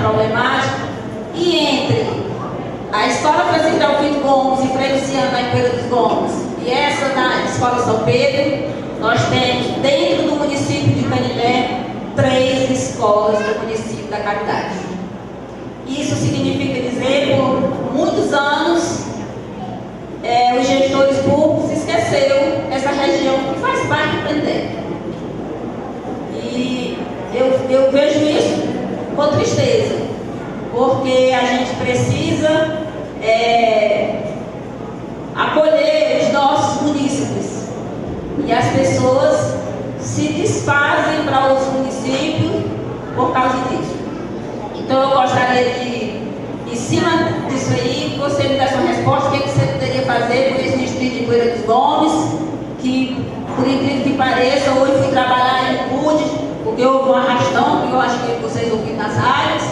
problemática, e entre a Escola Francisco Alfredo Gomes e Frei Luciano na Empoeira dos Gomes e essa na Escola São Pedro, nós temos dentro do município de Canindé 3 escolas do município da Caridade. Isso significa dizer, por muitos anos, os gestores públicos esqueceram essa região que faz parte do Canindé. E eu vejo isso com tristeza, porque a gente precisa acolher os nossos munícipes e as pessoas se desfazem para outros municípios por causa disso. Então eu gostaria de, em cima disso aí, que você me desse uma resposta, o que você poderia fazer por esse distrito de Empoeira dos Gomes, que, por incrível que pareça, hoje fui trabalhar em Pude, porque houve um arrastão, que eu acho que vocês ouviram nas áreas,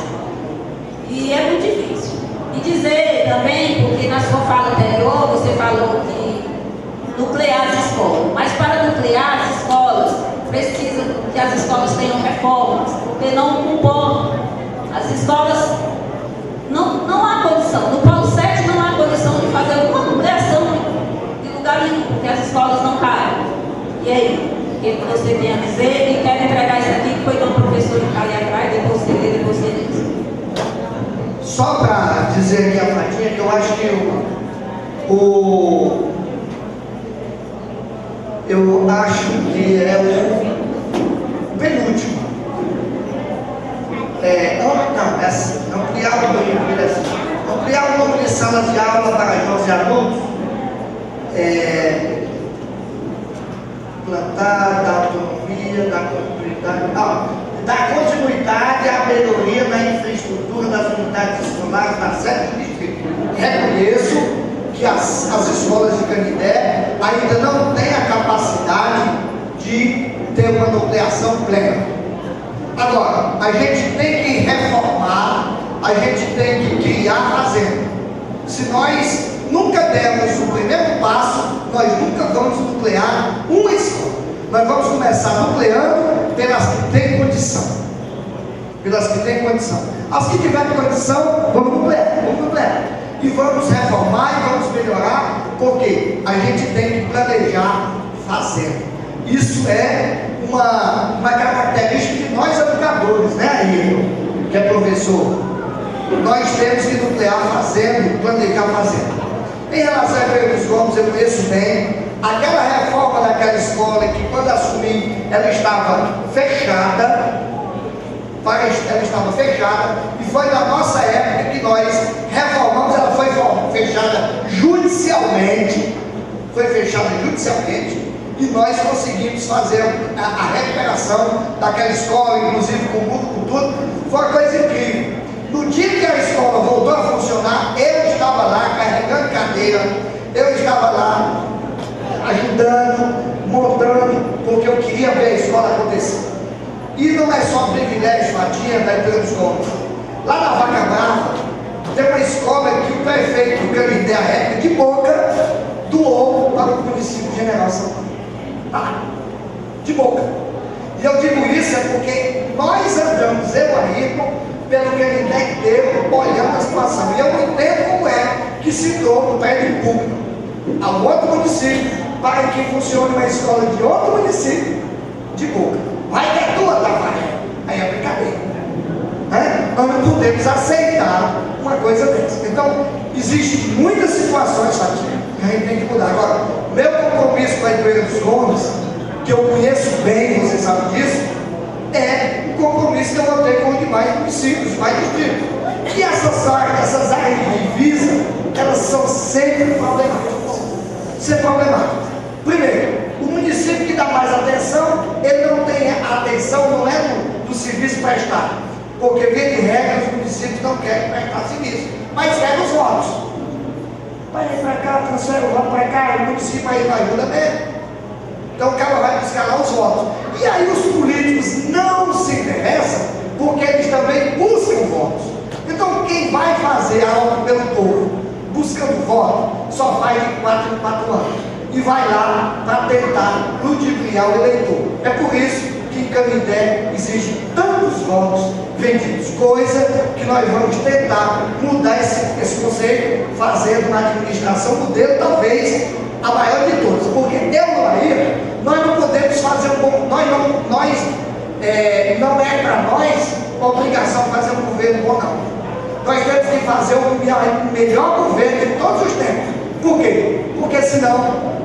e é muito difícil. E dizer também, porque na sua fala anterior, você falou que nuclear as escolas, mas para nuclear as escolas, precisa que as escolas tenham reformas, porque não comportam. As escolas, não há condição, no Paulo 7 não há condição de fazer uma nucleação de lugar nenhum, porque as escolas não cabem. E aí, o que você tem a dizer? E quero entregar isso aqui, que foi do professor que está ali atrás, depois você lê, depois você diz. Só para dizer aqui a Fatinha, que eu acho que eu acho que é o penúltimo. Ampliar o número de salas de aula para jovens e adultos, plantar, dar autonomia, dar continuidade à melhoria na infraestrutura das unidades escolares na sede do distrito. Reconheço que as escolas de Canindé ainda não têm a capacidade de ter uma nucleação plena. Agora, a gente tem que reformar, a gente tem que criar fazenda. Se nós nunca dermos o primeiro passo, nós nunca vamos nuclear uma escola. Nós vamos começar nucleando pelas que têm condição. Pelas que têm condição. As que tiverem condição, vamos nuclear. E vamos reformar e vamos melhorar, porque a gente tem que planejar fazenda. Isso é uma característica de nós educadores, né, aí, que é professor. Nós temos que nuclear fazendo, planejar fazendo. Em relação a Empoeira dos Gomes, eu conheço bem aquela reforma daquela escola que, quando assumi, ela estava fechada, e foi na nossa época que nós reformamos. Ela foi fechada judicialmente, e nós conseguimos fazer a recuperação daquela escola, inclusive com tudo. Foi uma coisa incrível. No dia que a escola voltou a funcionar, eu estava lá carregando cadeira, eu estava lá ajudando, montando, porque eu queria ver a escola acontecer. E não é só privilégio, Fatinha, da Empoeira dos Gomes. Lá na Vaca Brava, tem uma escola que o prefeito do Canindé, a época de Boca, doou para o município de General Santana. De Boca. E eu digo isso porque nós andamos, eu Ayrton, pelo Canindé inteiro, olhando a situação. E eu não entendo como é que se doa no prédio público a outro município para que funcione uma escola de outro município de Boca. Vai que é tua, Tafarel. Aí é brincadeira. Nós não podemos aceitar uma coisa dessa. Então, existem muitas situações, Fatinha, que a gente tem que mudar. Agora, meu compromisso com a Empoeira dos Gomes, que eu conheço bem, você sabe disso, é um compromisso que eu vou ter com os demais municípios, mais distritos. E essas áreas de divisa, elas são sempre problemáticas. Primeiro, o município que dá mais atenção, ele não tem a atenção, não é do serviço prestado, porque via de regra os municípios não querem prestar serviço, mas querem os votos. Vai ir para cá, transfere o voto para cá, o município aí não ajuda mesmo. Então o cara vai buscar lá os votos. E aí os políticos não se interessam, porque eles também buscam votos. Então quem vai fazer algo pelo povo, buscando voto, só faz de 4 em 4 anos. E vai lá para tentar ludibriar o eleitor. É por isso que Canindé existem tantos votos vendidos, coisa que nós vamos tentar mudar esse conceito, fazendo uma administração modelo, talvez a maior de todas, porque eu, Bahia, nós não podemos fazer um bom, não é para nós a obrigação de fazer um governo bom, não. Nós temos que fazer o melhor governo de todos os tempos. Por quê? Porque senão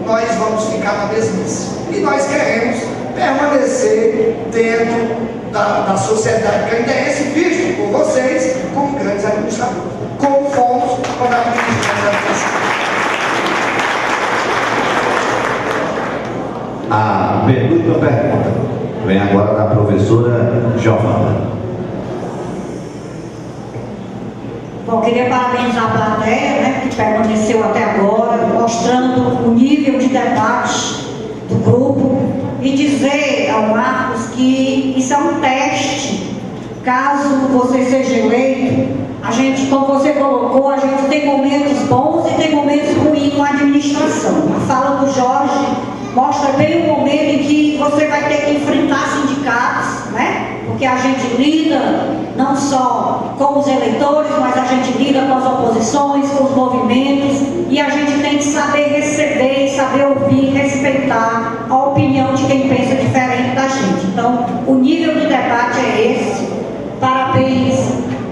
nós vamos ficar na mesmice. E nós queremos permanecer dentro da sociedade canindéense, visto por vocês como grandes administradores, como fomos quando administramos a educação. A penúltima pergunta vem agora da professora Giovana. Bom, queria parabenizar a plateia, né, que permaneceu até agora, mostrando o nível de debate do grupo, e dizer ao Marcos que isso é um teste. Caso você seja eleito, a gente, como você colocou, a gente tem momentos bons e tem momentos ruins com a administração. A fala do Jorge mostra bem o momento em que você vai ter que enfrentar sindicatos, né? Porque a gente lida não só com os eleitores, mas a gente lida com as oposições, com os movimentos, e a gente tem que saber receber, saber ouvir, respeitar a opinião de quem pensa diferente da gente. Então, o nível de debate é esse. Parabéns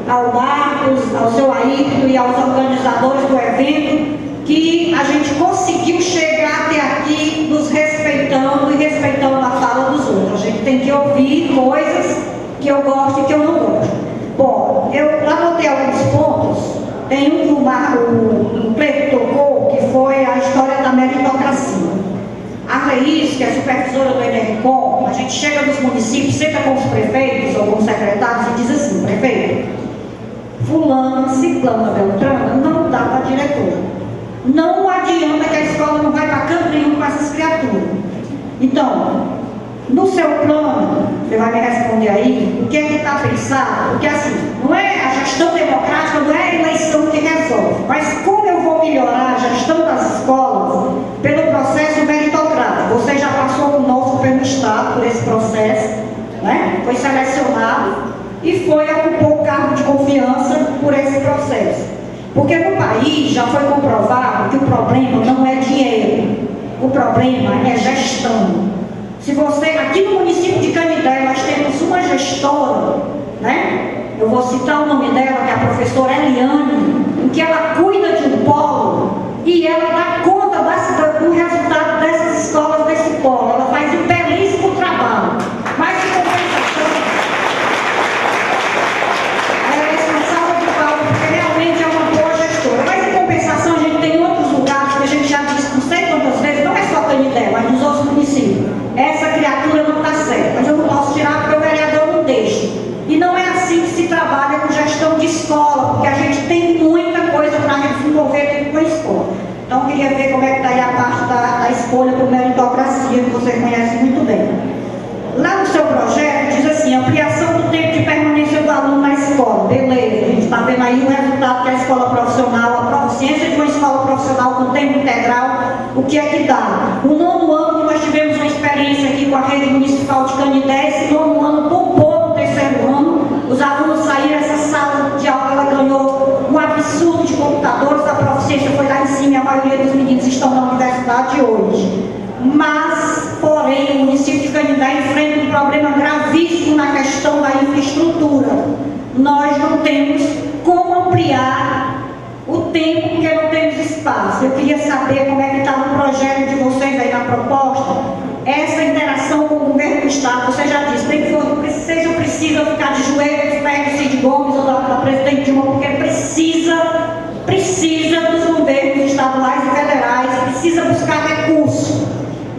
ao Marcos, ao seu Ayrton e aos organizadores do evento, que a gente conseguiu chegar até aqui nos respeitando e respeitando a fala dos outros. A gente tem que ouvir coisas que eu gosto e que eu não gosto. Bom, eu anotei alguns pontos. Tem um que o Cleiton tocou, que foi a história da meritocracia. A Reis, que é supervisora do Enercom, a gente chega nos municípios, senta com os prefeitos ou com os secretários e diz assim: prefeito, fulano, ciclano, beltrano, não dá para diretor. Não adianta que a escola não vai para canto nenhum com essas criaturas. Então, no seu plano, você vai me responder aí, o que é que está pensado? Porque assim, não é a gestão democrática, não é a eleição que resolve, mas como eu vou melhorar a gestão das escolas pelo processo meritocrático? Você já passou conosco pelo Estado por esse processo, né? Foi selecionado e ocupou o cargo de confiança por esse processo. Porque no país já foi comprovado que o problema não é dinheiro, o problema é gestão. Se você, aqui no município de Canindé, nós temos uma gestora, né? Eu vou citar o nome dela, que é a professora Eliane, em que ela cuida de um polo e ela dá conta do resultado dessas escolas desse polo. Ela faz um belíssimo trabalho. Mas em compensação, ela é responsável de palco, porque realmente é uma boa gestora. Mas em compensação, a gente tem outros lugares que a gente já disse não sei quantas vezes, não é só Canindé, mas nos outros municípios. Essa criatura não está certa, mas eu não posso tirar porque o vereador não deixa. E não é assim que se trabalha com gestão de escola, porque a gente tem muita coisa para desenvolver dentro da escola. Então eu queria ver como é que está aí a parte da escolha por meritocracia, que você conhece muito bem. Lá no seu projeto diz assim: ampliação do tempo de permanência do aluno na escola. Beleza, a gente está vendo aí o resultado que a escola profissional, a proficiência de uma escola profissional com tempo integral, o que é que dá? O nono ano que nós tivemos uma experiência aqui com a rede municipal de Canindé, esse nono ano bombou no terceiro ano, os alunos saíram, essa sala de aula ela ganhou um absurdo de computadores, a proficiência foi lá em cima e a maioria dos meninos estão na universidade hoje. Mas, porém, o município de Canindé enfrenta um problema gravíssimo na questão da infraestrutura. Nós não temos como ampliar o tempo porque não temos espaço. Eu queria saber como é que está no projeto de vocês aí na proposta, essa interação com o governo do Estado. Você já disse, nem que vocês não precisam ficar de joelhos perto do Cid Gomes ou da presidente Dilma, porque precisa dos governos estaduais e federais, precisa buscar recursos.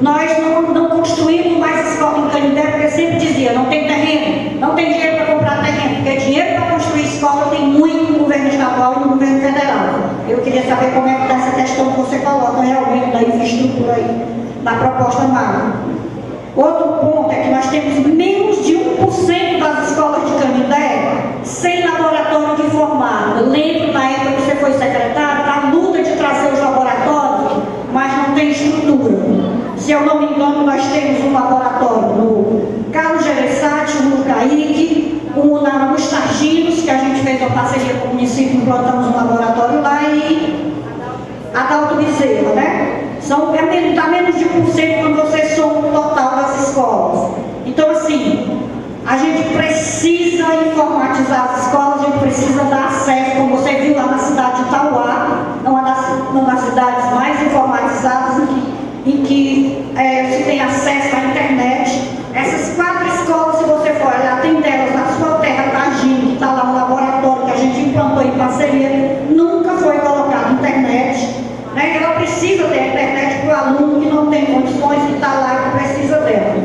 Nós não construímos mais escola em Canindé, porque sempre dizia, não tem terreno, não tem dinheiro para comprar terreno, porque dinheiro para construir escola tem muito no governo estadual e no governo federal. Eu queria saber como é que está essa questão que você coloca realmente da infraestrutura aí, na proposta magna. Outro ponto é que nós temos menos de 1% das escolas de Canindé sem laboratório de informática. Eu lembro na época que você foi secretário, da luta de trazer os laboratórios, mas não tem estrutura. Se eu não me engano, nós temos um laboratório no Carlos Gereçado, programa Mostardinos, que a gente fez uma parceria com o município, implantamos um laboratório lá, e Adalto Bezerra, né? Dá menos de 1% quando você soma o total das escolas. Então, assim, a gente precisa informatizar as escolas, a gente precisa dar acesso, como você viu lá na cidade de Itauá, uma das cidades mais informatizadas, em que se tem acesso à internet. Essas 4 escolas, se você for olhar, tem delas na sua terra, Tagine, que está lá no laboratório que a gente implantou em parceria, nunca foi colocado internet, né? Ela precisa ter internet para o aluno que não tem condições de estar lá e que precisa dela.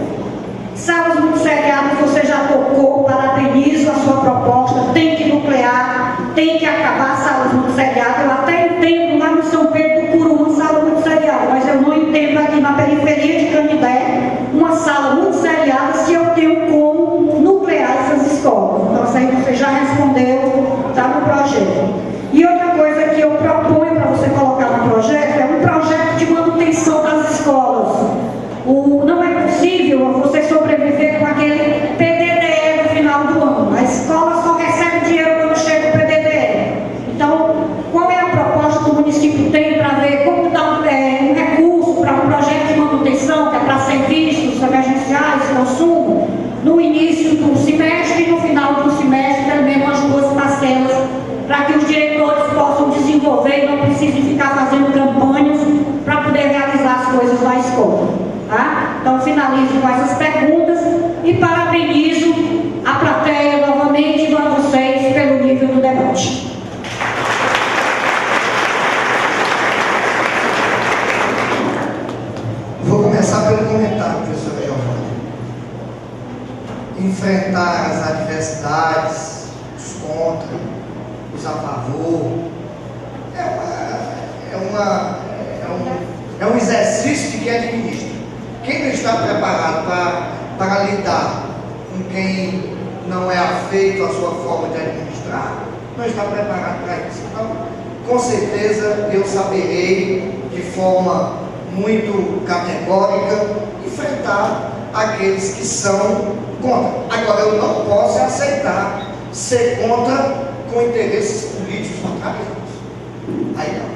Salas muito seriadas, você já tocou, parabenizo a sua proposta, tem que nuclear, tem que acabar salas muito seriadas. Eu até entendo lá no São Pedro do Curu uma sala muito seriada, mas eu não entendo aqui na periferia de Canindé uma sala muito seriada se eu tenho como nuclear essas escolas. Então, isso aí você já respondeu, está no projeto. E outra coisa que eu proponho para você colocar no projeto é um projeto de manutenção das escolas. Não é possível você sobreviver com aquele PDDE no final do ano. A escola só recebe dinheiro quando chega o PDDE. Então, qual é a proposta que o município tem para ver como dá um recurso para um projeto de manutenção, que é para serviços emergenciais, consumo, no início do semestre e no final do semestre, também umas 2 parcelas, para que os diretores possam desenvolver e não precisem ficar fazendo campanhas para poder realizar as coisas na escola. Tá? Então, finalizo com essas perguntas e parabenizo a plateia novamente e a vocês pelo nível do debate. Vou começar pelo comentário, professora Giovana. Enfrentar as adversidades, os contra, os a favor, é um exercício de quem administra. Quem não está preparado para lidar com quem não é afeito à sua forma de administrar, não está preparado para isso. Então, com certeza, eu saberei, de forma muito categórica, enfrentar aqueles que são contra. Agora, eu não posso aceitar ser contra com interesses políticos contrariados. Aí não.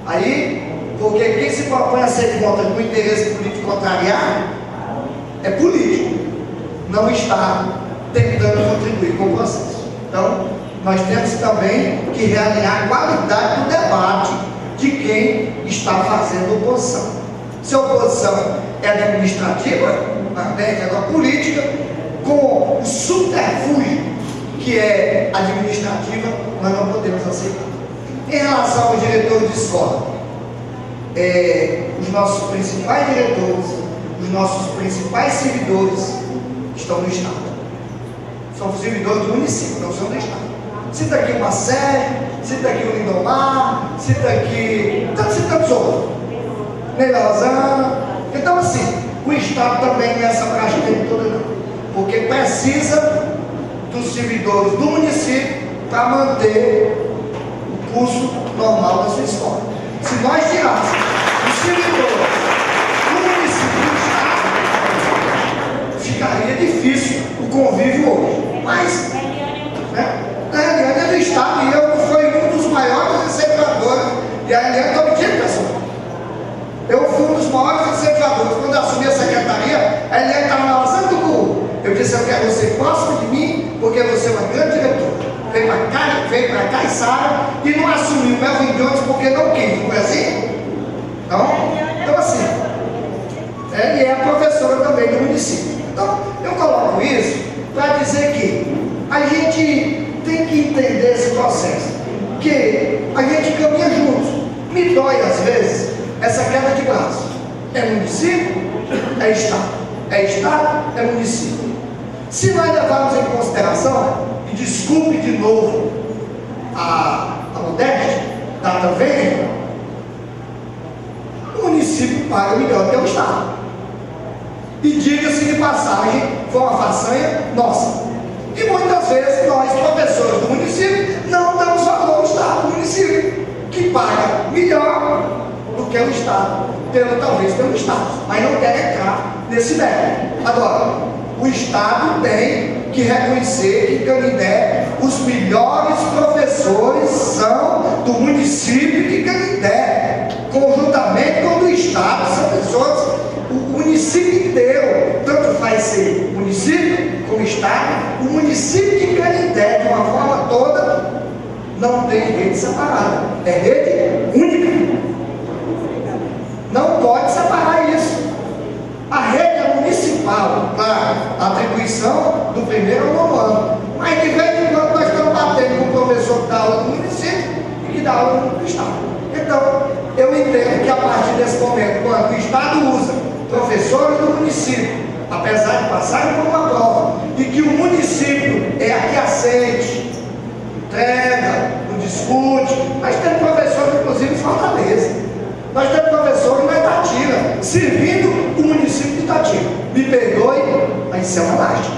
Aí, porque quem se propõe a ser contra com interesse político contrariado é político, não está tentando contribuir com o processo. Então, nós temos também que realinhar a qualidade do debate de quem está fazendo oposição. Se a oposição é administrativa, também é política, com o subterfúgio que é administrativa, nós não podemos aceitar. Em relação aos diretores de escola, os nossos principais diretores, os nossos principais servidores estão no Estado. São servidores do município, não são do Estado. Cita aqui o Marcelo, cita aqui o Lindomar, cita aqui, citamos outros. Neila Rosana. Então, assim, o Estado também nessa praxeira toda não. Porque precisa dos servidores do município para manter o curso normal da sua escola. Se nós tirássemos os servidores do município do Estado, ficaria difícil o convívio hoje. Mas, a Eliane é do Estado e eu fui um dos maiores incentivadores. E a Eliane está me dizendo, pessoal. Eu fui um dos maiores incentivadores. Quando eu assumi a secretaria, a Eliane estava na Lasanha do Cu. Eu disse, eu quero você próximo de mim, porque você é uma grande diretora. Veio para cá e Sara e não assumiu o Melvin Jones porque não quis, não foi assim? Então assim, e é a professora também do município. Então, eu coloco isso para dizer que a gente tem que entender esse processo, que a gente caminha juntos. Me dói às vezes essa queda de braço. É município, é Estado. É Estado, é município. Se nós levarmos em consideração, e desculpe de novo a modéstia, data vem, o município paga melhor que o Estado. E diga-se de passagem, foi uma façanha nossa. E muitas vezes nós, professores do município, não damos valor ao Estado do município, que paga melhor do que o Estado, talvez pelo Estado, mas não quer entrar nesse mérito. Agora, o Estado tem que reconhecer que em Canindé os melhores professores são do município de Canindé, conjuntamente com o do estado. São pessoas, o município inteiro, tanto faz ser município como estado, o município de Canindé, de uma forma toda, não tem rede separada, é rede única. Não pode separar isso. A rede é municipal, claro, a atribuição do primeiro ao nono ano. Mas de vez em quando nós estamos batendo com o professor que dá aula no município e que dá aula no estado. Então, eu entendo que a partir desse momento, quando o estado usa professores do município, apesar de passarem por uma prova, e que o município é a que aceite, entrega, não discute. Nós temos professores, inclusive, em Fortaleza. Nós temos professores na Itatira, servindo o município de Itatira. Me perdoe, mas isso é uma lástima.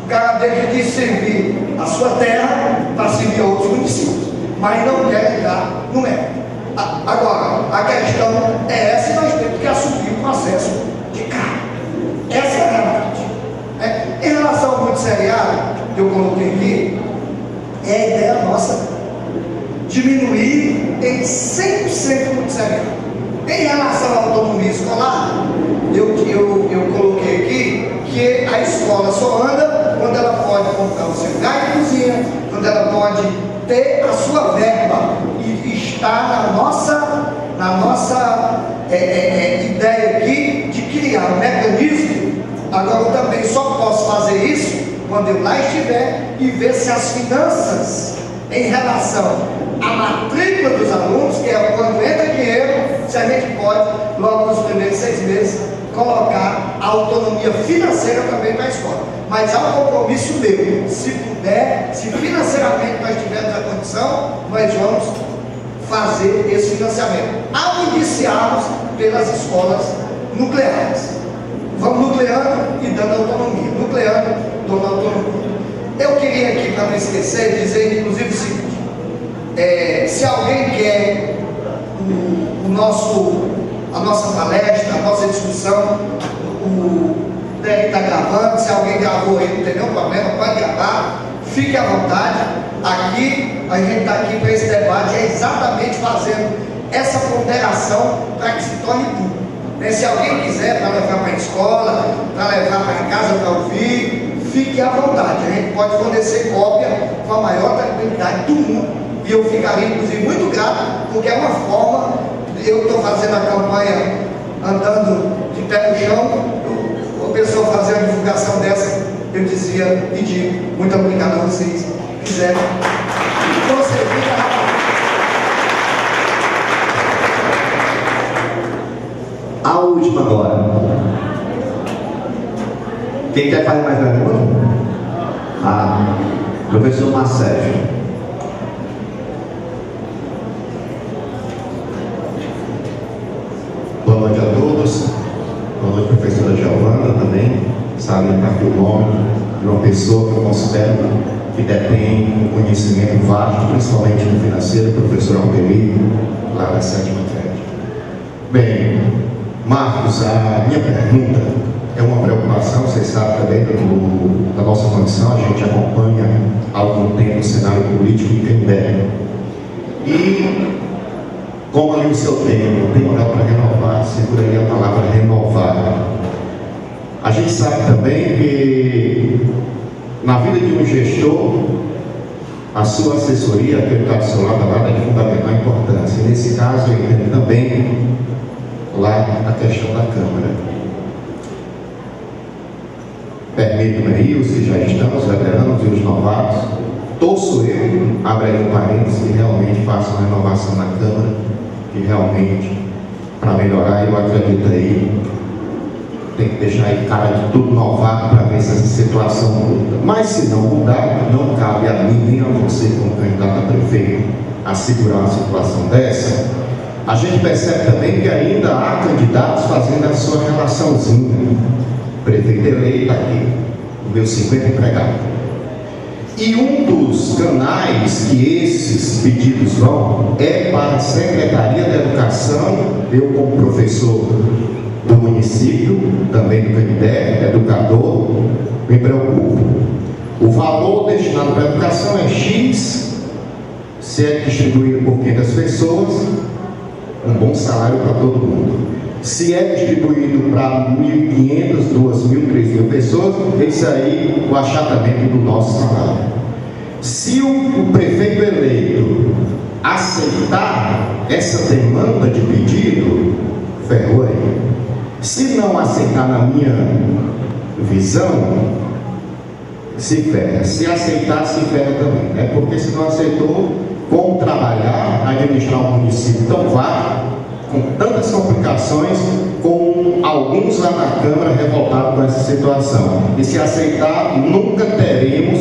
O cara deixa de servir a sua terra para servir outros municípios, mas não quer entrar no mérito. Agora, a questão é essa, e nós temos que assumir o processo de cara. Essa é a realidade. Em relação ao multisseriado, que eu coloquei aqui, é a ideia nossa diminuir em 100% o multisseriado. Em relação à autonomia escolar, eu coloquei aqui que a escola só anda quando ela pode comprar o seu gás de cozinha, quando ela pode ter a sua verba e estar na nossa ideia aqui de criar um mecanismo. Agora eu também só posso fazer isso quando eu lá estiver e ver se as finanças em relação à matrícula dos alunos, que é quando entra dinheiro, se a gente pode, logo nos primeiros 6 meses, colocar a autonomia financeira também para a escola. Mas há um compromisso meu, se puder, se financeiramente nós tivermos a condição, nós vamos fazer esse financiamento, ao iniciarmos pelas escolas nucleares. Vamos nucleando e dando autonomia, nucleando, dando autonomia. Eu queria aqui, para não esquecer, dizer inclusive o seguinte: se alguém quer a nossa palestra, a nossa discussão, o Derek está gravando, se alguém gravou aí, não tem nenhum problema, pode gravar, fique à vontade. Aqui, a gente está aqui para esse debate, é exatamente fazendo essa ponderação para que se torne público. Se alguém quiser para levar para a escola, para levar para casa para ouvir, fique à vontade. A gente pode fornecer cópia com a maior tranquilidade do mundo. E eu ficaria, inclusive, muito grato, porque é uma forma. Eu estou fazendo a campanha andando de pé no chão, a pessoa fazer uma divulgação dessa, eu dizia e digo, muito obrigado a vocês que quiserem. A última agora. Quem quer fazer mais pergunta? Professor Marcelo. Boa noite a todos. Boa noite, professora Giovana também. Salientar aqui o nome de uma pessoa que eu considero que detém um conhecimento vasto, principalmente no financeiro, professor Altemir, lá da 7ª Crédito. Bem, Marcos, a minha pergunta é uma preocupação, vocês sabem também da nossa condição, a gente acompanha há algum tempo o cenário político em Canindé. E, como ali o seu tem hora para renovar, segura aí a palavra renovar. A gente sabe também que, na vida de um gestor, a sua assessoria, aquele que está do seu lado, é de fundamental importância. E nesse caso, eu entendo também lá a questão da Câmara. Permitam-me aí, os que já estão, os veteranos e os novatos, torço eu, abre aí um parênteses, que realmente faça uma renovação na Câmara, que realmente, para melhorar, eu acredito aí, tem que deixar aí cara de tudo novato para ver se essa situação muda. Mas se não mudar, não cabe a mim nem a você, como candidato a prefeito, assegurar uma situação dessa. A gente percebe também que ainda há candidatos fazendo a sua relaçãozinha. Prefeito eleito aqui, os meus 50 empregados. E um dos canais que esses pedidos vão é para a Secretaria da Educação. Eu, como professor do município, também do Canindé, educador, me preocupa. O valor destinado para a educação é X, se é distribuído por 500 pessoas, um bom salário para todo mundo. Se é distribuído para 1.500, 2.000, 3.000 pessoas, isso aí o achatamento do nosso salário. Se o prefeito eleito aceitar essa demanda de pedido, ferrou aí. Se não aceitar, na minha visão, se ferra. Se aceitar, se ferra também, né? Porque se não aceitou, como trabalhar, administrar um município tão vasto, com tantas complicações, com alguns lá na Câmara revoltados com essa situação. E se aceitar, nunca teremos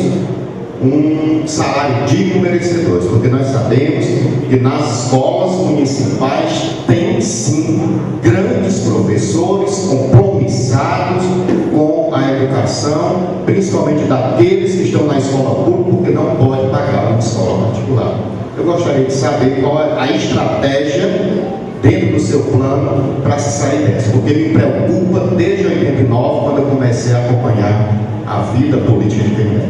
um salário digno merecedor, porque nós sabemos que nas escolas municipais tem sim grandes professores compromissados com a educação, principalmente daqueles que estão na escola pública, porque não pode pagar uma escola particular. Eu gostaria de saber qual é a estratégia dentro do seu plano para se sair dessa, porque me preocupa desde 89, quando eu comecei a acompanhar a vida política de Canindé.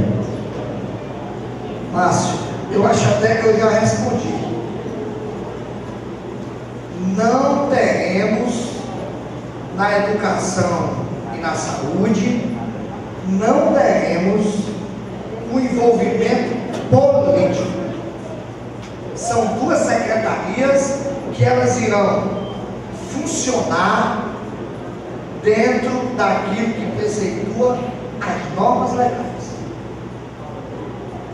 Márcio, eu acho até que eu já respondi. Não teremos na educação e na saúde, não teremos o envolvimento político. São duas secretarias que elas irão funcionar dentro daquilo que preceitua as normas legais.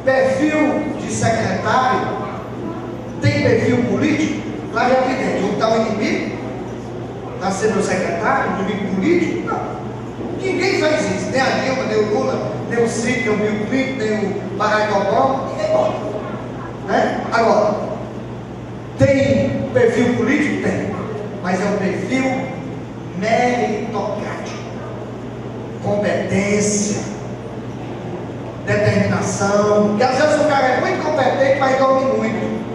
Perfil de secretário tem perfil político? Claro, é evidente. Onde está o inimigo? Está sendo o secretário, o inimigo político? Não. Ninguém faz isso. Nem a Dilma, nem o Lula, nem o Cid, nem o Bill Clinton, nem o Barack Obama. Ninguém bota. Né? Agora, tem perfil político? Tem. Mas é um perfil meritocrático. Competência. Determinação, porque às vezes o cara é muito competente, mas dorme muito.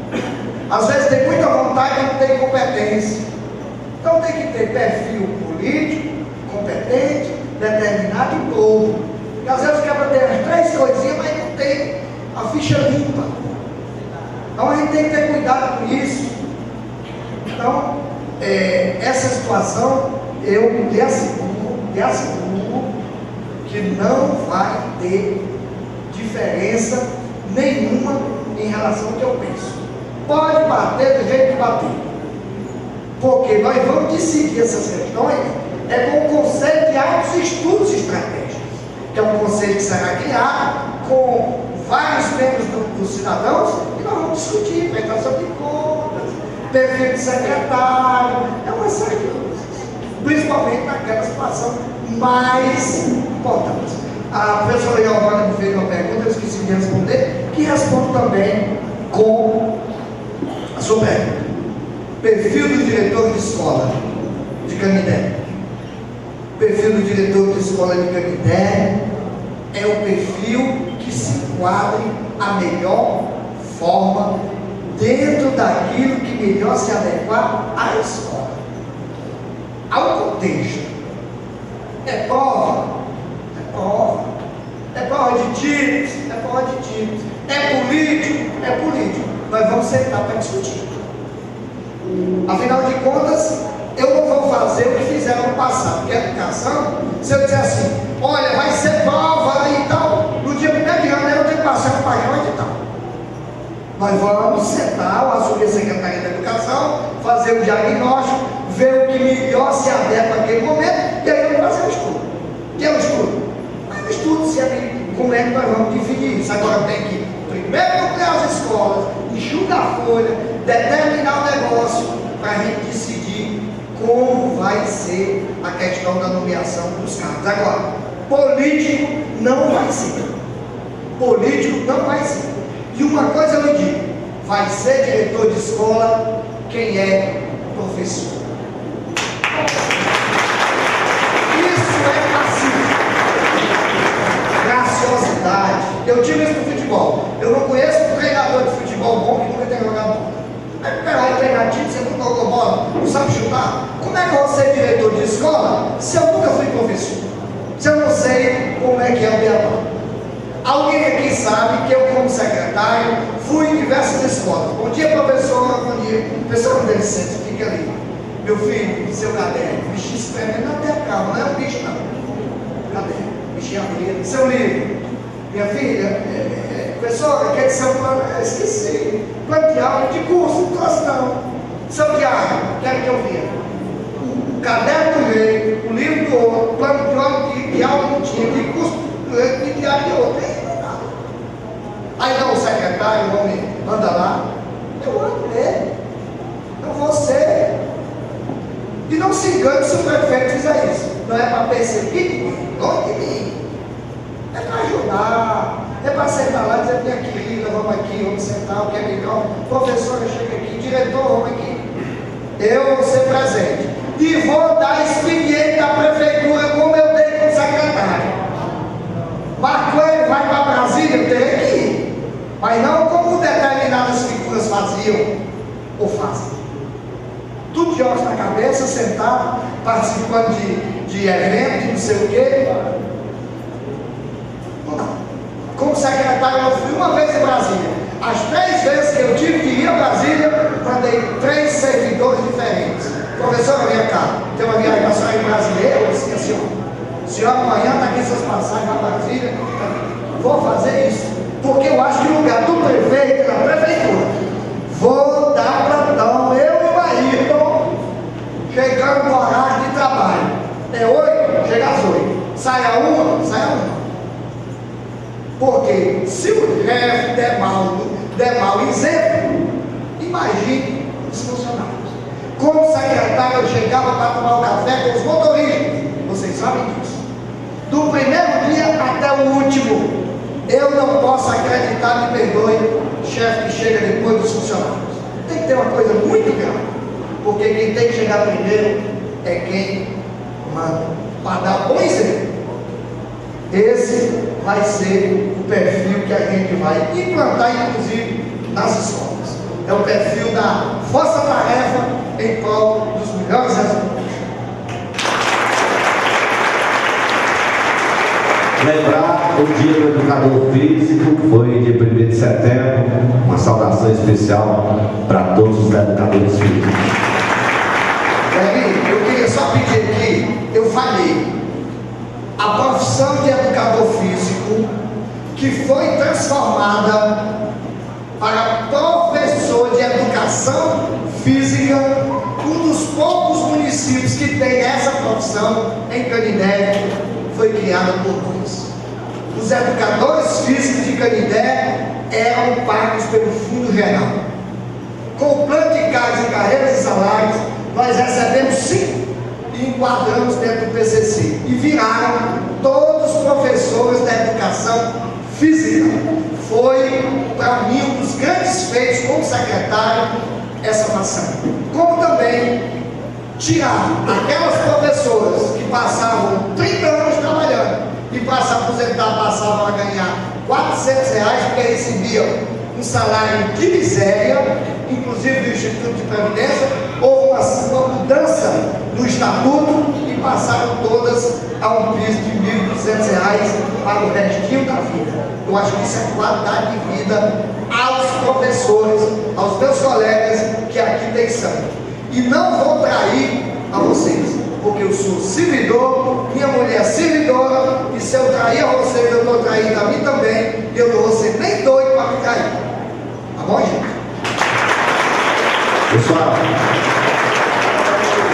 Às vezes tem muita vontade e não tem competência. Então tem que ter perfil político, competente, determinado e novo. Porque às vezes o cara tem as três coisinhas, mas não tem a ficha limpa. Então a gente tem que ter cuidado com isso. Então, essa situação eu lhe asseguro que não vai ter diferença nenhuma em relação ao que eu penso. Pode bater do jeito que bater, porque nós vamos decidir essas questões com o Conselho de Altos Estudos Estratégicos, que é um conselho que será criado com vários membros dos cidadãos, e nós vamos discutir prestação de contas, perfil de secretário, é uma série de coisas, principalmente naquela situação mais importante. A professora Giovana me fez uma pergunta, eu esqueci de responder, que respondo também com a sua pergunta. Perfil do diretor de escola de Canindé. Perfil do diretor de escola de Canindé é o perfil que se enquadre a melhor forma dentro daquilo que melhor se adequar à escola, ao contexto. É prova? É prova. É prova de títulos? É prova de títulos. É político? É político. Nós vamos sentar para discutir. Afinal de contas, eu não vou fazer o que fizeram no passado, porque a educação, se eu disser assim, olha, vai ser prova e tal, no dia 1º de janeiro eu tenho que passar para pagar o edital. Nós vamos sentar, eu assumir a Secretaria da Educação, fazer o diagnóstico, ver o que melhor se adequa naquele momento, e aí eu vou fazer o estudo. O que é o estudo? Mas o estudo se é como é que nós vamos definir isso. Agora tem que primeiro procurar as escolas, enxugar a folha, determinar o negócio, para a gente decidir como vai ser a questão da nomeação dos cargos. Agora, político não vai ser. Político não vai ser. E uma coisa eu lhe digo, vai ser diretor de escola quem é professor. Isso é pacífico. Graciosidade. Eu tive isso no futebol. Eu não conheço um treinador de futebol bom que nunca tenha jogado bola. Aí o cara vai treinar time, você nunca jogou bola, não sabe chutar. Como é que eu vou ser diretor de escola se eu nunca fui professor? Se eu não sei como é que é o fui em diversas escolas. Bom dia, professora, bom dia. Professor, dê licença, fica ali. Meu filho, seu caderno, bichinho espremendo até a calma, não é um bicho não. Caderno, bichinho abrindo, seu livro. Minha filha, professora, aquele seu plano, esqueci. Plano de aula, de curso, não trouxe não. Seu diário, quero que eu veja. O caderno do meio, o livro do outro, o plano de aula não tinha, de curso do outro, de diário de outro. Aí não, o secretário, o homem anda lá. Eu ando nele. Eu vou ser. E não se engane se o prefeito fizer isso. Não é para perseguir, longe de mim. É para ajudar. É para sentar lá e dizer, minha querida, vamos aqui, vamos sentar, o que é melhor. Professora, chega aqui, diretor, vamos aqui. Eu vou ser presente. E vou dar expediente da prefeitura como eu dei com o secretário. Marcou, ele vai para Brasília, eu terei que ir. Mas não como determinadas figuras faziam ou fazem. Tudo de olhos na cabeça, sentado, participando de eventos, não sei o quê. Como secretário, eu fui uma vez em Brasília. As 3 vezes que eu tive que ir a Brasília, mandei 3 servidores diferentes. Professora, vem cá, tem uma viagem para a senhora em Brasília? Eu disse assim, ó, senhora amanhã está aqui suas passagens para Brasília. Vou fazer isso, porque eu acho que no lugar do prefeito, da prefeitura, vou dar plantão, eu e o Ayrton, chegando no horário de trabalho. É 8, chega às 8. Sai a 1, sai a 1. Porque se o chefe der mal exemplo, imagine os funcionários. Como secretário, eu chegava para tomar um café com os motoristas, vocês sabem disso. Do primeiro dia até o último, eu não posso acreditar, me perdoe, chefe que chega depois dos funcionários. Tem que ter uma coisa muito grave, porque quem tem que chegar primeiro é quem manda, para dar bom exemplo. Esse vai ser o perfil que a gente vai implantar, inclusive, nas escolas. É o perfil da força-tarefa em prol dos melhores resultados. Lembrar o Dia do Educador Físico, que foi dia 1º de setembro, uma saudação especial para todos os educadores físicos. Davi, eu queria só pedir aqui, eu falei. A profissão de educador físico, que foi transformada para professor de educação física, um dos poucos municípios que tem essa profissão em Canindé, foi criada por nós. Os educadores físicos de Canindé eram pagos pelo Fundo Geral. Com o plano de cargos e carreiras e salários, nós recebemos 5 e enquadramos dentro do PCC e viraram todos professores da educação física. Foi para mim um dos grandes feitos como secretário essa maçã. Como também tirar aquelas professoras que passavam 30 anos trabalhando e para se aposentar passavam a ganhar R$400 porque recebiam um salário de miséria, inclusive do Instituto de Previdência. Houve uma mudança no estatuto e passaram todas a um piso de R$1.200 para o restinho da vida. Eu acho que isso é qualidade de vida aos professores, aos meus colegas que aqui têm sangue. E não vou trair a vocês, porque eu sou servidor, minha mulher é servidora, e se eu trair a vocês, eu estou traindo a mim também, e eu não vou ser nem doido para me trair. Tá bom, gente? Pessoal,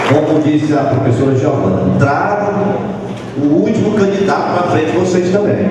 como disse a professora Giovana, traga o último candidato para frente de vocês também.